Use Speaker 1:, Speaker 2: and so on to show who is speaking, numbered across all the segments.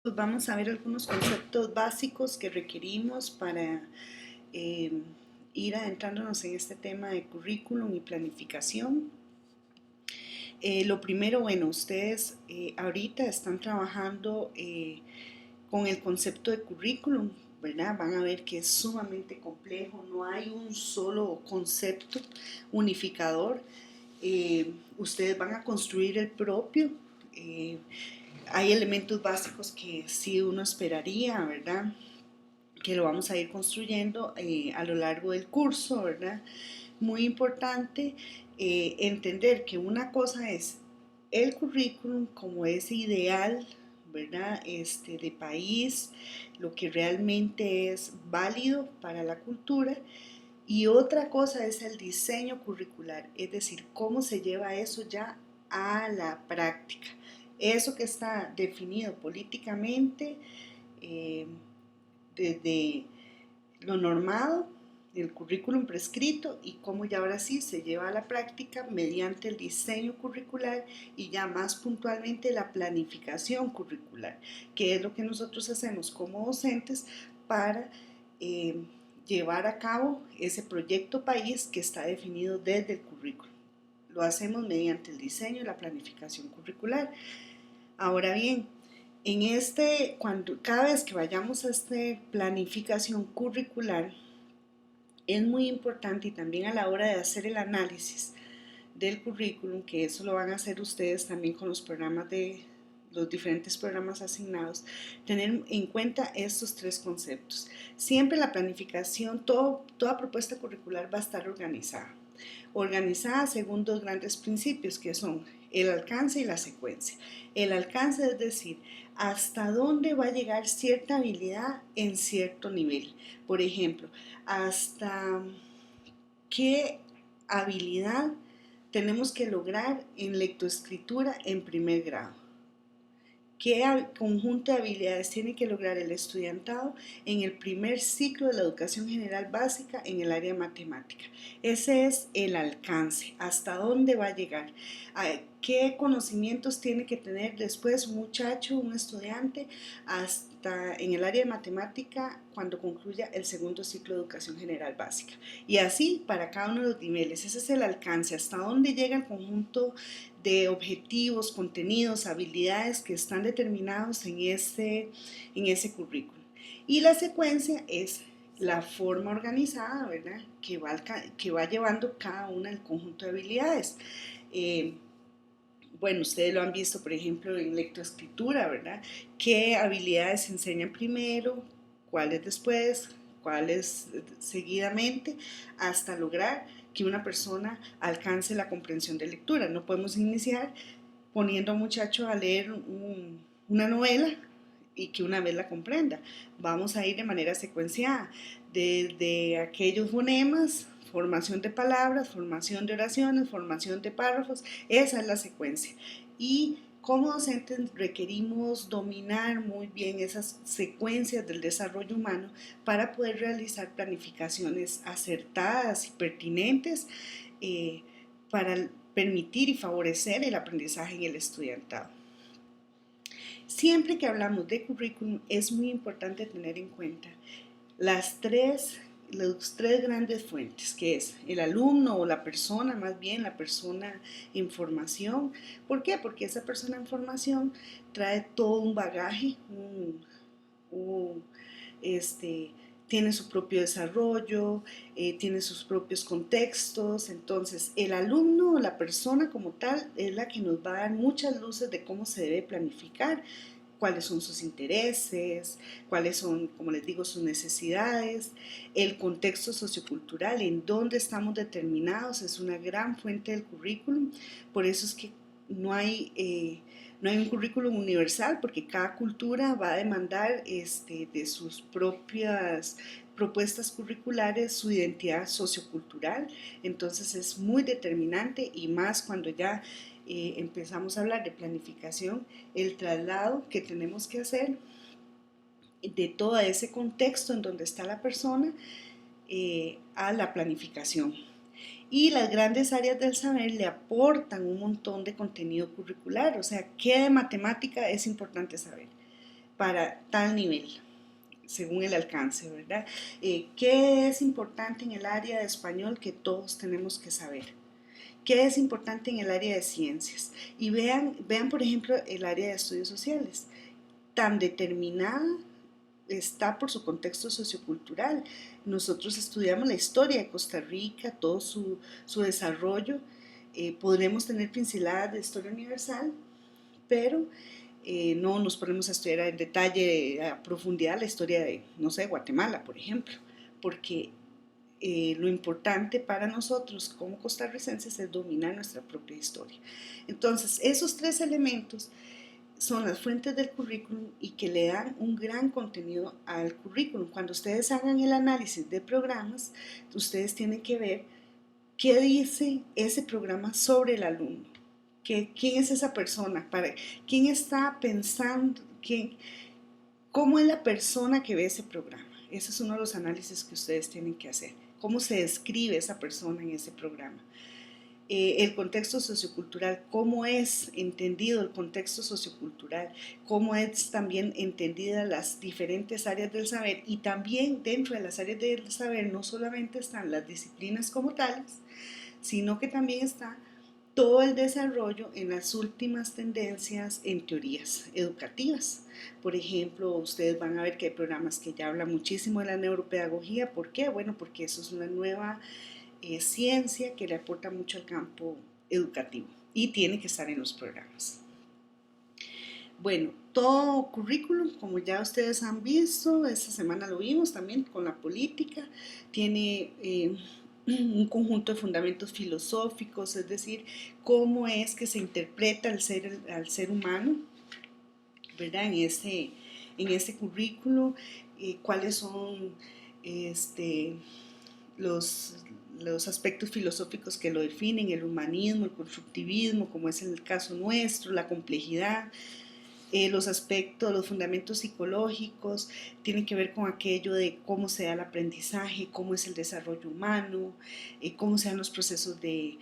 Speaker 1: Vamos a ver algunos conceptos básicos que requerimos para eh, ir adentrándonos en este tema de currículum y planificación. Lo primero, bueno, ustedes ahorita están trabajando con el concepto de currículum, ¿verdad? Van a ver que es sumamente complejo, no hay un solo concepto unificador. Ustedes van a construir el propio. eh, Hay elementos básicos que sí uno esperaría, ¿verdad? Que lo vamos a ir construyendo a lo largo del curso, ¿verdad? Muy importante entender que una cosa es el currículum como ese ideal, ¿verdad? De país, lo que realmente es válido para la cultura. Y otra cosa es el diseño curricular, es decir, cómo se lleva eso ya a la práctica. Eso que está definido políticamente, eh, desde lo normado, el currículum prescrito y cómo ya ahora sí se lleva a la práctica mediante el diseño curricular y ya más puntualmente la planificación curricular, que es lo que nosotros hacemos como docentes para eh, llevar a cabo ese proyecto país que está definido desde el currículum. Lo hacemos mediante el diseño y la planificación curricular. Ahora bien, cada vez que vayamos a esta planificación curricular, es muy importante y también a la hora de hacer el análisis del currículum, que eso lo van a hacer ustedes también con los diferentes programas asignados, tener en cuenta estos tres conceptos. Siempre la planificación, toda propuesta curricular va a estar organizada según dos grandes principios que son el alcance y la secuencia. El alcance es decir, hasta dónde va a llegar cierta habilidad en cierto nivel. Por ejemplo, hasta qué habilidad tenemos que lograr en lectoescritura en primer grado. ¿Qué conjunto de habilidades tiene que lograr el estudiantado en el primer ciclo de la educación general básica en el área de matemática? Ese es el alcance, hasta dónde va a llegar, qué conocimientos tiene que tener después un muchacho, un estudiante, hasta en el área de matemática cuando concluya el segundo ciclo de educación general básica. Y así para cada uno de los niveles, ese es el alcance, hasta dónde llega el conjunto de objetivos, contenidos, habilidades que están determinados en ese currículum. Y la secuencia es la forma organizada, ¿verdad? Que va llevando cada una del conjunto de habilidades. Eh, bueno, ustedes lo han visto, por ejemplo, en lectoescritura, ¿verdad? ¿Qué habilidades se enseñan primero? ¿Cuáles después? ¿Cuáles seguidamente? Hasta lograr que una persona alcance la comprensión de lectura. No podemos iniciar poniendo a un muchacho a leer una novela y que una vez la comprenda. Vamos a ir de manera secuenciada, desde aquellos fonemas, formación de palabras, formación de oraciones, formación de párrafos, esa es la secuencia. Y como docentes requerimos dominar muy bien esas secuencias del desarrollo humano para poder realizar planificaciones acertadas y pertinentes para permitir y favorecer el aprendizaje en el estudiantado. Siempre que hablamos de currículum es muy importante tener en cuenta las tres grandes fuentes, que es el alumno o la persona, más bien la persona en formación. ¿Por qué? Porque esa persona en formación trae todo un bagaje, un, este, tiene su propio desarrollo, tiene sus propios contextos, entonces el alumno o la persona como tal es la que nos va a dar muchas luces de cómo se debe planificar, cuáles son sus intereses, cuáles son, como les digo, sus necesidades, el contexto sociocultural, en dónde estamos determinados, es una gran fuente del currículum, por eso es que no hay un currículum universal porque cada cultura va a demandar de sus propias propuestas curriculares su identidad sociocultural, entonces es muy determinante y más cuando ya empezamos a hablar de planificación, el traslado que tenemos que hacer de todo ese contexto en donde está la persona a la planificación. Y las grandes áreas del saber le aportan un montón de contenido curricular, o sea, ¿qué de matemática es importante saber? para tal nivel, según el alcance, ¿verdad? ¿Qué es importante en el área de español que todos tenemos que saber? ¿Qué es importante en el área de ciencias? Y vean, por ejemplo, el área de estudios sociales, tan determinada está por su contexto sociocultural. Nosotros estudiamos la historia de Costa Rica, todo su desarrollo. Podremos tener pinceladas de historia universal, pero no nos ponemos a estudiar en detalle, a profundidad la historia de, no sé, Guatemala, por ejemplo, porque lo importante para nosotros como costarricenses es dominar nuestra propia historia. Entonces, esos tres elementos son las fuentes del currículum y que le dan un gran contenido al currículum. Cuando ustedes hagan el análisis de programas, ustedes tienen que ver qué dice ese programa sobre el alumno. ¿Quién es esa persona? ¿Quién está pensando? ¿Cómo es la persona que ve ese programa? Ese es uno de los análisis que ustedes tienen que hacer. ¿Cómo se describe esa persona en ese programa? El contexto sociocultural, cómo es entendido el contexto sociocultural, cómo es también entendida las diferentes áreas del saber, y también dentro de las áreas del saber no solamente están las disciplinas como tales, sino que también está todo el desarrollo en las últimas tendencias en teorías educativas. Por ejemplo, ustedes van a ver que hay programas que ya hablan muchísimo de la neuropedagogía. ¿Por qué? Bueno, porque eso es una nueva ciencia que le aporta mucho al campo educativo y tiene que estar en los programas. Bueno, todo currículum, como ya ustedes han visto, esta semana lo vimos también con la política, tiene un conjunto de fundamentos filosóficos, es decir, cómo es que se interpreta al ser humano, ¿verdad? En este currículo, cuáles son los, los aspectos filosóficos que lo definen, el humanismo, el constructivismo, como es el caso nuestro, la complejidad, los aspectos, los fundamentos psicológicos, tienen que ver con aquello de cómo se da el aprendizaje, cómo es el desarrollo humano, cómo se dan los procesos de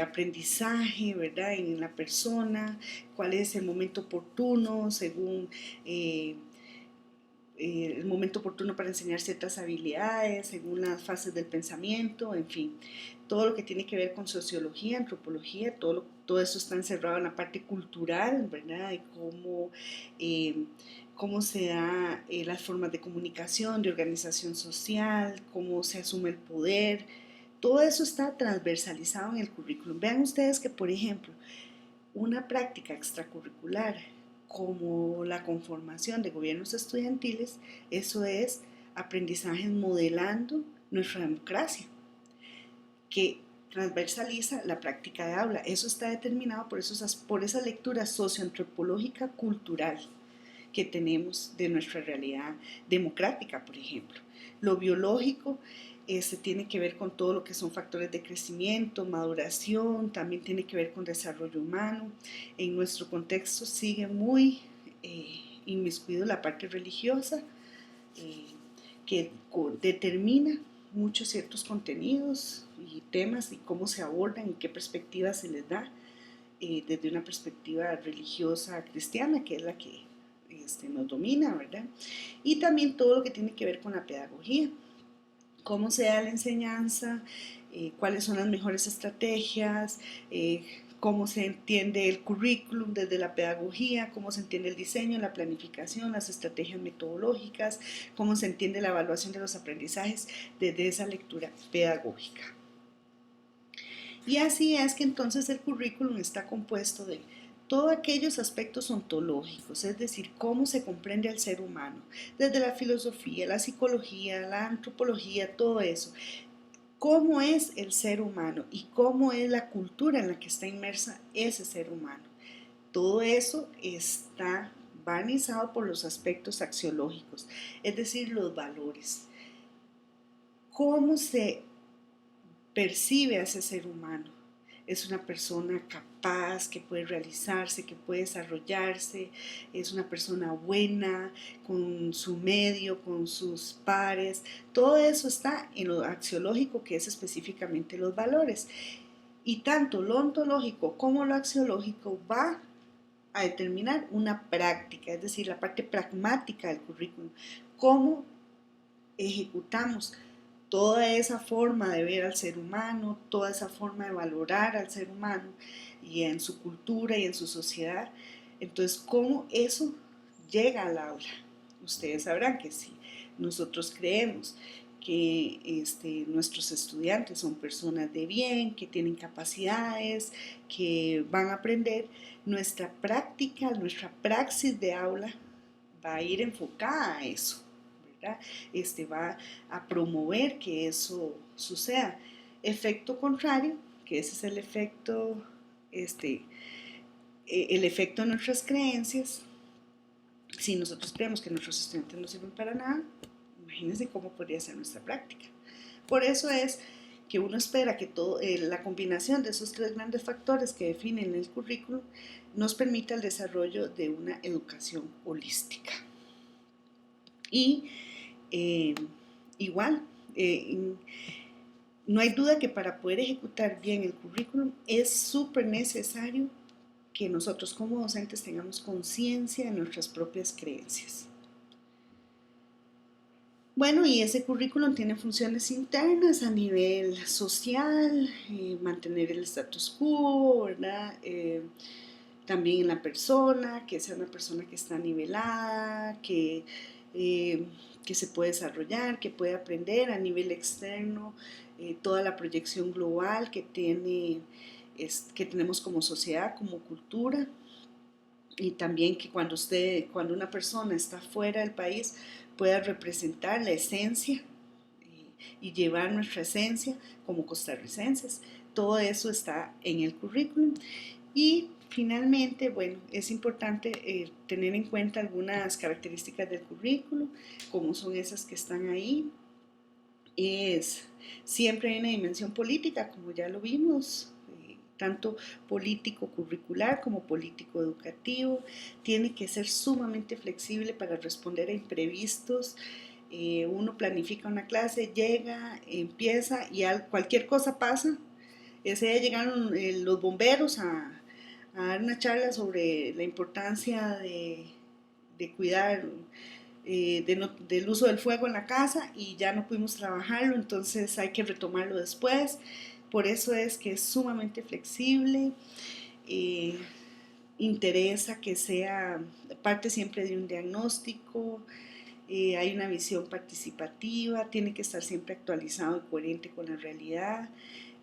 Speaker 1: aprendizaje, ¿verdad? En la persona, cuál es el momento oportuno según el momento oportuno para enseñar ciertas habilidades, según las fases del pensamiento, en fin, todo lo que tiene que ver con sociología, antropología, todo eso está encerrado en la parte cultural, ¿verdad? De cómo se da las formas de comunicación, de organización social, cómo se asume el poder. Todo eso está transversalizado en el currículum. Vean ustedes que, por ejemplo, una práctica extracurricular como la conformación de gobiernos estudiantiles, eso es aprendizaje modelando nuestra democracia, que transversaliza la práctica de aula. Eso está determinado por esa lectura socioantropológica cultural que tenemos de nuestra realidad democrática, por ejemplo. Lo biológico tiene que ver con todo lo que son factores de crecimiento, maduración, también tiene que ver con desarrollo humano. En nuestro contexto sigue muy inmiscuido la parte religiosa, que determina muchos ciertos contenidos y temas y cómo se abordan y qué perspectiva se les da desde una perspectiva religiosa cristiana, que es la que nos domina, ¿verdad? Y también todo lo que tiene que ver con la pedagogía, cómo se da la enseñanza, cuáles son las mejores estrategias, cómo se entiende el currículum desde la pedagogía, cómo se entiende el diseño, la planificación, las estrategias metodológicas, cómo se entiende la evaluación de los aprendizajes desde esa lectura pedagógica. Y así es que entonces el currículum está compuesto de todos aquellos aspectos ontológicos, es decir, cómo se comprende al ser humano, desde la filosofía, la psicología, la antropología, todo eso. Cómo es el ser humano y cómo es la cultura en la que está inmersa ese ser humano. Todo eso está barnizado por los aspectos axiológicos, es decir, los valores. ¿Cómo se percibe a ese ser humano? Es una persona capaz, que puede realizarse, que puede desarrollarse, es una persona buena con su medio, con sus pares. Todo eso está en lo axiológico, que es específicamente los valores. Y tanto lo ontológico como lo axiológico va a determinar una práctica, es decir, la parte pragmática del currículum, cómo ejecutamos toda esa forma de ver al ser humano, toda esa forma de valorar al ser humano y en su cultura y en su sociedad. Entonces, ¿cómo eso llega al aula? Ustedes sabrán que si nosotros creemos que nuestros estudiantes son personas de bien, que tienen capacidades, que van a aprender, nuestra práctica, nuestra praxis de aula va a ir enfocada a eso, ¿verdad? Va a promover que eso suceda. Efecto contrario, que ese es el efecto de nuestras creencias. Si nosotros creemos que nuestros estudiantes no sirven para nada, imagínense cómo podría ser nuestra práctica. Por eso es que uno espera que la combinación de esos tres grandes factores que definen el currículum nos permita el desarrollo de una educación holística. Y igual, no hay duda que para poder ejecutar bien el currículum es súper necesario que nosotros como docentes tengamos conciencia de nuestras propias creencias. Bueno, y ese currículum tiene funciones internas a nivel social, mantener el status quo, ¿verdad? También en la persona, que sea una persona que está nivelada, que se puede desarrollar, que puede aprender a nivel externo, toda la proyección global que tenemos como sociedad, como cultura, y también que cuando una persona está fuera del país pueda representar la esencia y llevar nuestra esencia como costarricenses. Todo eso está en el currículum. Y finalmente, bueno, es importante tener en cuenta algunas características del currículum, como son esas que están ahí. Siempre hay una dimensión política, como ya lo vimos, tanto político curricular como político educativo. Tiene que ser sumamente flexible para responder a imprevistos. Uno planifica una clase, llega, empieza y cualquier cosa pasa. Ese día llegaron los bomberos a dar una charla sobre la importancia de cuidar del uso del fuego en la casa y ya no pudimos trabajarlo, entonces hay que retomarlo después. Por eso es que es sumamente flexible, interesa que sea parte siempre de un diagnóstico, hay una visión participativa, tiene que estar siempre actualizado y coherente con la realidad.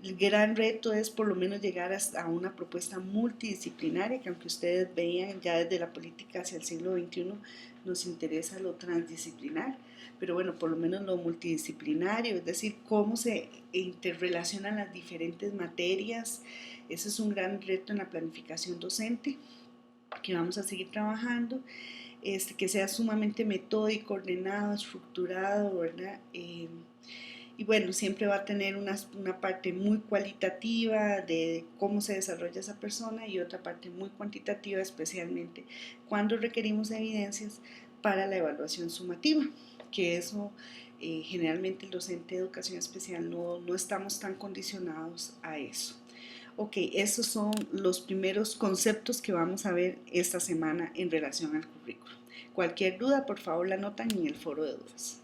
Speaker 1: El gran reto es por lo menos llegar a una propuesta multidisciplinaria, que aunque ustedes veían ya desde la política hacia el siglo XXI, nos interesa lo transdisciplinar, pero bueno, por lo menos lo multidisciplinario, es decir, cómo se interrelacionan las diferentes materias. Ese es un gran reto en la planificación docente que vamos a seguir trabajando. Que sea sumamente metódico, ordenado, estructurado, ¿verdad? Y bueno, siempre va a tener una parte muy cualitativa de cómo se desarrolla esa persona y otra parte muy cuantitativa, especialmente cuando requerimos evidencias para la evaluación sumativa, que eso generalmente el docente de educación especial no estamos tan condicionados a eso. Ok, esos son los primeros conceptos que vamos a ver esta semana en relación al currículo. Cualquier duda, por favor, la anotan en el foro de dudas.